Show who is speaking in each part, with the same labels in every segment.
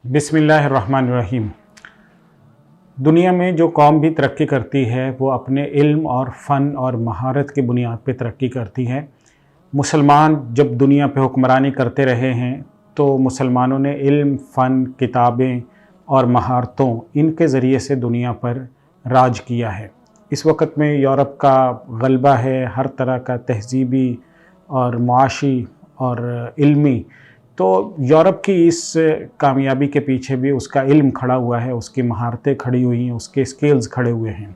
Speaker 1: बिस्मिल्लाहिर्रहमानिर्रहीम। दुनिया में जो कौम भी तरक्की करती है वो अपने इल्म और फ़न और महारत की बुनियाद पे तरक्की करती है। मुसलमान जब दुनिया पे हुक्मरानी करते रहे हैं तो मुसलमानों ने इल्म, फ़न, किताबें और महारतों इनके ज़रिए से दुनिया पर राज किया है। इस वक्त में यूरोप का गलबा है, हर तरह का तहज़ीबी और मुआशी और इल्मी। तो यूरोप की इस कामयाबी के पीछे भी उसका इल्म खड़ा हुआ है, उसकी महारतें खड़ी हुई हैं, उसके स्किल्स खड़े हुए हैं।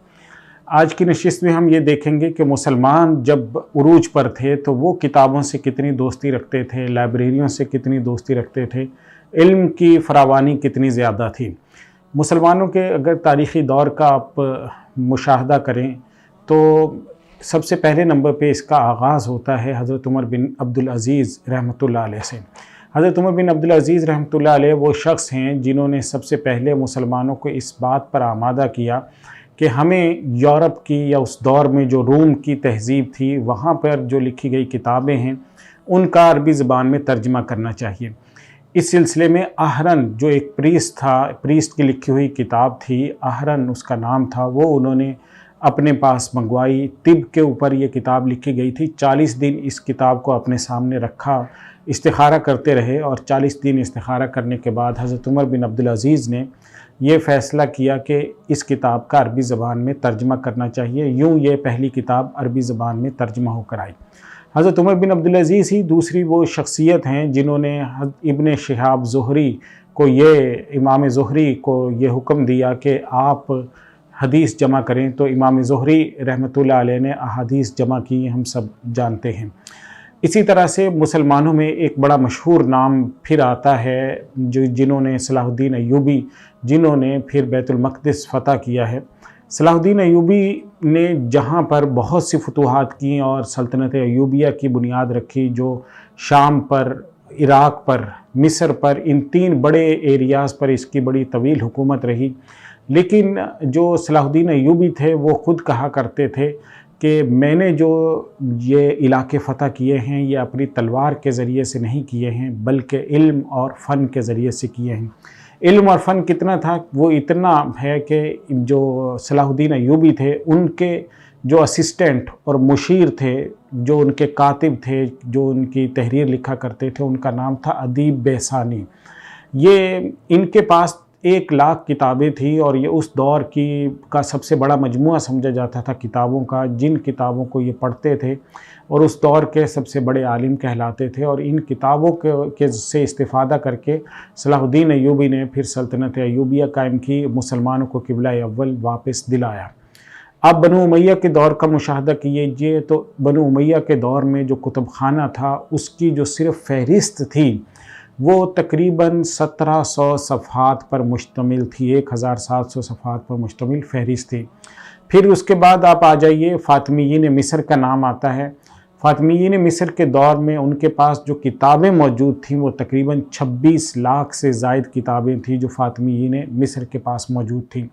Speaker 1: आज की नशिस्त में हम ये देखेंगे कि मुसलमान जब उरूज पर थे तो वो किताबों से कितनी दोस्ती रखते थे, लाइब्रेरियों से कितनी दोस्ती रखते थे, इल्म की फरावानी कितनी ज़्यादा थी। मुसलमानों के अगर तारीख़ी दौर का आप मुशाहदा करें तो सबसे पहले नंबर पे इसका आगाज़ होता है हज़रत उमर बिन अब्दुल अज़ीज़ रहमतुल्लाह अलैह से। हज़रत उमर बिन अब्दुल अज़ीज़ रहमतुल्लाह अलैह वो शख्स हैं जिन्होंने सबसे पहले मुसलमानों को इस बात पर आमादा किया कि हमें यूरोप की या उस दौर में जो रूम की तहज़ीब थी वहाँ पर जो लिखी गई किताबें हैं उनका अरबी ज़बान में तर्जमा करना चाहिए। इस सिलसिले में अहरन जो एक प्रीस्ट की लिखी हुई किताब थी, अहरन उसका नाम था, वो उन्होंने अपने पास मंगवाई। तिब के ऊपर ये किताब लिखी गई थी। 40 दिन इस किताब को अपने सामने रखा, इस्तिखारा करते रहे और 40 दिन इस्तिखारा करने के बाद हज़रत उमर बिन अब्दुल अज़ीज़ ने ये फ़ैसला किया कि इस किताब का अरबी ज़बान में तर्जमा करना चाहिए। यूँ ये पहली किताब अरबी ज़बान में तर्जमा होकर आई। हज़रत उमर बिन अब्दुल अज़ीज़ ही दूसरी वो शख्सियत हैं जिन्होंने इब्न शिहाब ज़ुहरी को इमाम ज़ुहरी को ये हुक्म दिया कि आप हदीस जमा करें। तो इमाम ज़ुहरी रहमतुल्लाह अलैह ने अहादीस जमा की, हम सब जानते हैं। इसी तरह से मुसलमानों में एक बड़ा मशहूर नाम फिर आता है जिन्होंने सलाहुद्दीन अय्यूबी, जिन्होंने फिर बैतुल मक़दिस फ़तह किया है। सलाहुद्दीन अय्यूबी ने जहाँ पर बहुत सी फतूहात की और सल्तनत अय्यूबिया की बुनियाद रखी, जो शाम पर, इराक़ पर, मिस्र पर, इन 3 बड़े एरियाज़ पर इसकी बड़ी तवील हुकूमत रही। लेकिन जो सलाहुद्दीन अय्यूबी थे वो ख़ुद कहा करते थे कि मैंने जो ये इलाके फ़तह किए हैं ये अपनी तलवार के ज़रिए से नहीं किए हैं बल्कि इल्म और फ़न के ज़रिए से किए हैं। इल्म और फ़न कितना था, वो इतना है कि जो सलाहुद्दीन अय्यूबी थे उनके जो असिस्टेंट और मुशीर थे, जो उनके कातिब थे, जो उनकी तहरीर लिखा करते थे, उनका नाम था अदीब बेसानी। ये इनके पास 1 लाख किताबें थी और ये उस दौर का सबसे बड़ा मजमुआ समझा जाता था किताबों का, जिन किताबों को ये पढ़ते थे और उस दौर के सबसे बड़े आलिम कहलाते थे। और इन किताबों के से इस्तिफ़ादा करके सलाहुद्दीन अय्यूबी ने फिर सल्तनत अय्यूबिया कायम की, मुसलमानों को क़िबला अव्वल वापस दिलाया। अब बनु उमैया के दौर का मुशाहदा कीजिए तो बनु उमैया के दौर में जो कुतुब खाना था उसकी जो सिर्फ़ फ़हरिस्त थी वो तकरीबन 1700 सफ़हात पर मुश्तमिल थी, 1700 सफ़हात पर मुश्तमिल फ़हरिस्त थी। फिर उसके बाद आप आ जाइए, फ़ातिमीयीन मिस्र का नाम आता है। फ़ातिमीयीन मिस्र के दौर में उनके पास जो किताबें मौजूद थीं वो तकरीबन 26 लाख से ज़ायद किताबें थीं जो फ़ातिमीयीन मिस्र के पास मौजूद थीं।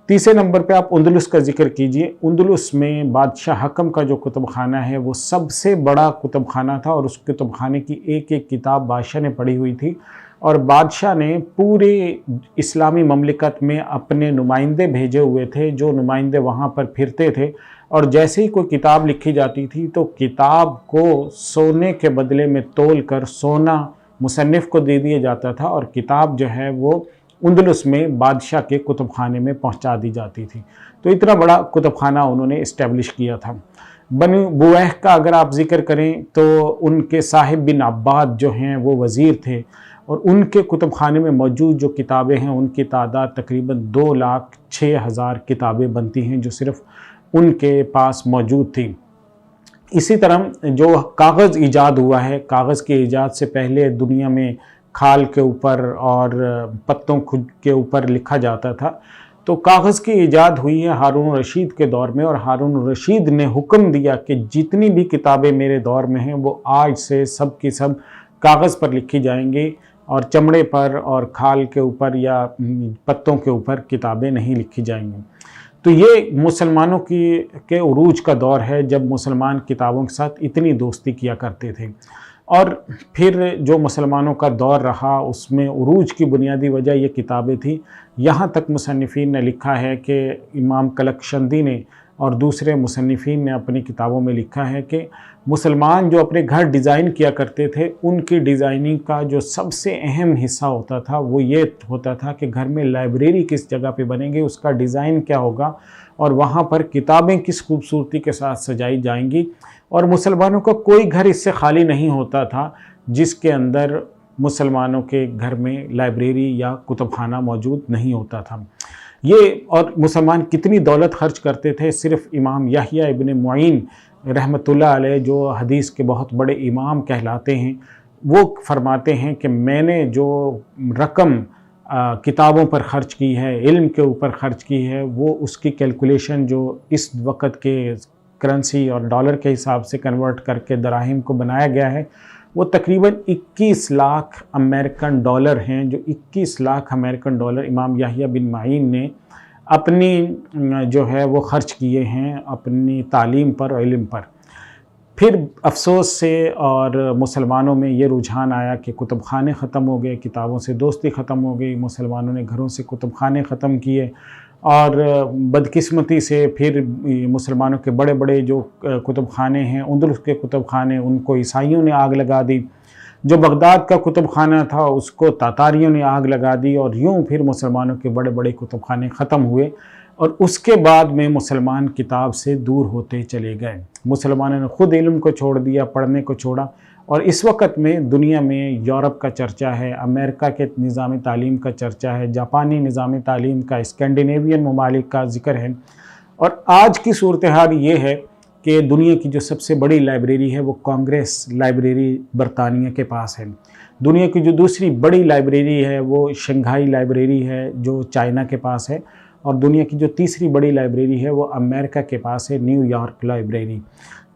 Speaker 1: तीसरे नंबर पे आप उंदलुस का ज़िक्र कीजिए। उंदलुस में बादशाह हकम का जो कुतुब खाना है वो सबसे बड़ा कुतुब खाना था और उस कुतुब खाने की एक किताब बादशाह ने पढ़ी हुई थी और बादशाह ने पूरे इस्लामी ममलिकत में अपने नुमाइंदे भेजे हुए थे, जो नुमाइंदे वहाँ पर फिरते थे और जैसे ही कोई किताब लिखी जाती थी तो किताब को सोने के बदले में तोल कर सोना मुसन्निफ़ को दे दिया जाता था और किताब जो है वो उंदलुस में बादशाह के कुतुब खाने में पहुंचा दी जाती थी। तो इतना बड़ा कुतुब खाना उन्होंने इस्टेब्लिश किया था। बनु बुवैह का अगर आप ज़िक्र करें तो उनके साहिब बिन अब्बाद जो हैं वो वज़ीर थे और उनके कुतुब खाने में मौजूद जो किताबें हैं उनकी तादाद तकरीबन 2,06,000 किताबें बनती हैं जो सिर्फ़ उनके पास मौजूद थी। इसी तरह जो कागज़ ईजाद हुआ है, कागज़ के ईजाद से पहले दुनिया में खाल के ऊपर और पत्तों खुद के ऊपर लिखा जाता था। तो कागज़ की ईजाद हुई है हारून रशीद के दौर में और हारून रशीद ने हुक्म दिया कि जितनी भी किताबें मेरे दौर में हैं वो आज से सब की सब कागज़ पर लिखी जाएंगी और चमड़े पर और खाल के ऊपर या पत्तों के ऊपर किताबें नहीं लिखी जाएंगी। तो ये मुसलमानों के उरूज का दौर है जब मुसलमान किताबों के साथ इतनी दोस्ती किया करते थे। اور پھر جو مسلمانوں کا دور رہا اس میں عروج کی بنیادی وجہ یہ کتابیں تھیں۔ یہاں تک مصنفین نے لکھا ہے کہ امام کلکشندی نے اور دوسرے مصنفین نے اپنی کتابوں میں لکھا ہے کہ مسلمان جو اپنے گھر ڈیزائن کیا کرتے تھے، ان کی ڈیزائننگ کا جو سب سے اہم حصہ ہوتا تھا وہ یہ ہوتا تھا کہ گھر میں لائبریری کس جگہ پہ بنے گی، اس کا ڈیزائن کیا ہوگا، اور وہاں پر کتابیں کس خوبصورتی کے ساتھ سجائی جائیں گی۔ اور مسلمانوں کا کوئی گھر اس سے خالی نہیں ہوتا تھا جس کے اندر مسلمانوں کے گھر میں لائبریری یا کتب خانہ موجود نہیں ہوتا تھا۔ اور مسلمان کتنی دولت خرچ کرتے تھے، صرف امام یحییٰ ابن معین رحمۃ اللہ علیہ جو حدیث کے بہت بڑے امام کہلاتے ہیں، وہ فرماتے ہیں کہ میں نے جو رقم کتابوں پر خرچ کی ہے، علم کے اوپر خرچ کی ہے، وہ اس کی کیلکولیشن جو اس وقت کے کرنسی اور ڈالر کے حساب سے کنورٹ کر کے دراہم کو بنایا گیا ہے، وہ تقریباً 21 لاکھ امریکن ڈالر ہیں، جو 21 لاکھ امریکن ڈالر امام یحییٰ بن معین نے اپنی جو ہے وہ خرچ کیے ہیں اپنی تعلیم پر اور علم پر۔ پھر افسوس سے اور مسلمانوں میں یہ رجحان آیا کہ کتب خانے ختم ہو گئے، کتابوں سے دوستی ختم ہو گئی، مسلمانوں نے گھروں سے کتب خانے ختم کیے، اور بدقسمتی سے پھر مسلمانوں کے بڑے بڑے جو کتب خانے ہیں، اندلس کے کتب خانے، ان کو عیسائیوں نے آگ لگا دی، جو بغداد کا کتب خانہ تھا اس کو تاتاریوں نے آگ لگا دی، اور یوں پھر مسلمانوں کے بڑے بڑے کتب خانے ختم ہوئے، اور اس کے بعد میں مسلمان کتاب سے دور ہوتے چلے گئے۔ مسلمانوں نے خود علم کو چھوڑ دیا، پڑھنے کو چھوڑا، اور اس وقت میں دنیا میں یورپ کا چرچا ہے، امریکہ کے نظام تعلیم کا چرچا ہے، جاپانی نظام تعلیم کا، اسکینڈینیوین ممالک کا ذکر ہے۔ اور آج کی صورتحال یہ ہے کہ دنیا کی جو سب سے بڑی لائبریری ہے وہ کانگریس لائبریری برطانیہ کے پاس ہے۔ دنیا کی جو دوسری بڑی لائبریری ہے وہ شنگھائی لائبریری ہے جو چائنا کے پاس ہے، اور دنیا کی جو تیسری بڑی لائبریری ہے وہ امریکہ کے پاس ہے، نیو یارک لائبریری۔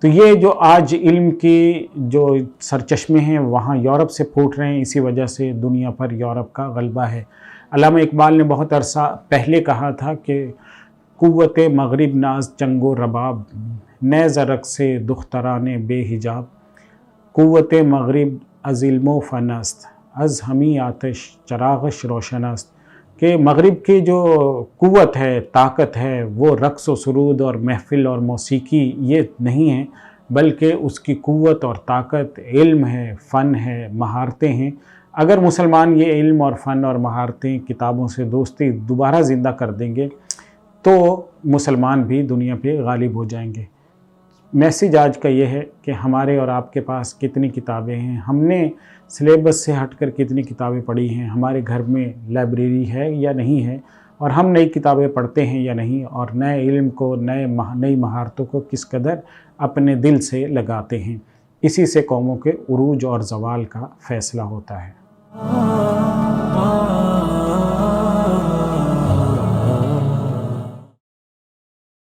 Speaker 1: تو یہ جو آج علم کی جو سرچشمے ہیں وہاں یورپ سے پھوٹ رہے ہیں، اسی وجہ سے دنیا پر یورپ کا غلبہ ہے۔ علامہ اقبال نے بہت عرصہ پہلے کہا تھا کہ قوت مغرب ناز چنگ و رباب، نیز رقص سے دختران بے حجاب، قوت مغرب از علم و فن است، از ہمی آتش چراغش روشن است، کہ مغرب کی جو قوت ہے، طاقت ہے، وہ رقص و سرود اور محفل اور موسیقی یہ نہیں ہے، بلکہ اس کی قوت اور طاقت علم ہے، فن ہے، مہارتیں ہیں۔ اگر مسلمان یہ علم اور فن اور مہارتیں، کتابوں سے دوستی دوبارہ زندہ کر دیں گے تو مسلمان بھی دنیا پہ غالب ہو جائیں گے۔ میسیج آج کا یہ ہے کہ ہمارے اور آپ کے پاس کتنی کتابیں ہیں، ہم نے سلیبس سے ہٹ کر کتنی کتابیں پڑھی ہیں، ہمارے گھر میں لائبریری ہے یا نہیں ہے، اور ہم نئی کتابیں پڑھتے ہیں یا نہیں، اور نئے علم کو، نئی مہارتوں کو کس قدر اپنے دل سے لگاتے ہیں۔ اسی سے قوموں کے عروج اور زوال کا فیصلہ ہوتا ہے۔